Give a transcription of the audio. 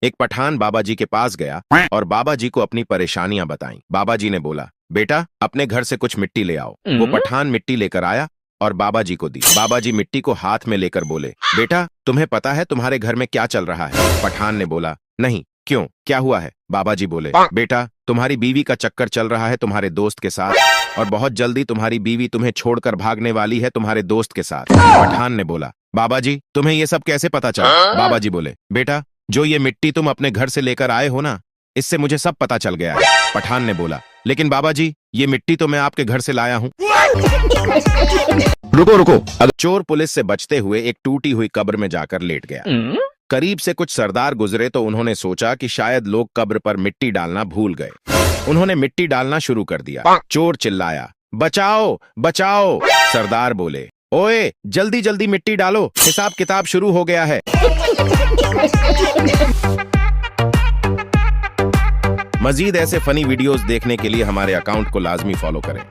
एक पठान बाबा जी के पास गया और बाबा जी को अपनी परेशानियां बताईं। बाबा जी ने बोला, बेटा अपने घर से कुछ मिट्टी ले आओ। वो पठान मिट्टी लेकर आया और बाबा जी को दी। बाबा जी मिट्टी को हाथ में लेकर बोले, बेटा तुम्हें पता है तुम्हारे घर में क्या चल रहा है? पठान ने बोला, नहीं, क्यों, क्या हुआ है? बाबा जी बोले, बेटा तुम्हारी बीवी का चक्कर चल रहा है तुम्हारे दोस्त के साथ और बहुत जल्दी तुम्हारी बीवी तुम्हें छोड़कर भागने वाली है तुम्हारे दोस्त के साथ। पठान ने बोला, बाबा जी तुम्हें ये सब कैसे पता चला? बाबा जी बोले, बेटा जो ये मिट्टी तुम अपने घर से लेकर आए हो ना, इससे मुझे सब पता चल गया है। पठान ने बोला, लेकिन बाबा जी ये मिट्टी तो मैं आपके घर से लाया हूँ। रुको रुको। चोर पुलिस से बचते हुए एक टूटी हुई कब्र में जाकर लेट गया। करीब से कुछ सरदार गुजरे तो उन्होंने सोचा कि शायद लोग कब्र पर मिट्टी डालना भूल गए। उन्होंने मिट्टी डालना शुरू कर दिया। चोर चिल्लाया, बचाओ बचाओ। सरदार बोले, ओए जल्दी जल्दी मिट्टी डालो, हिसाब किताब शुरू हो गया है। मजीद ऐसे फनी वीडियोस देखने के लिए हमारे अकाउंट को लाजमी फॉलो करें।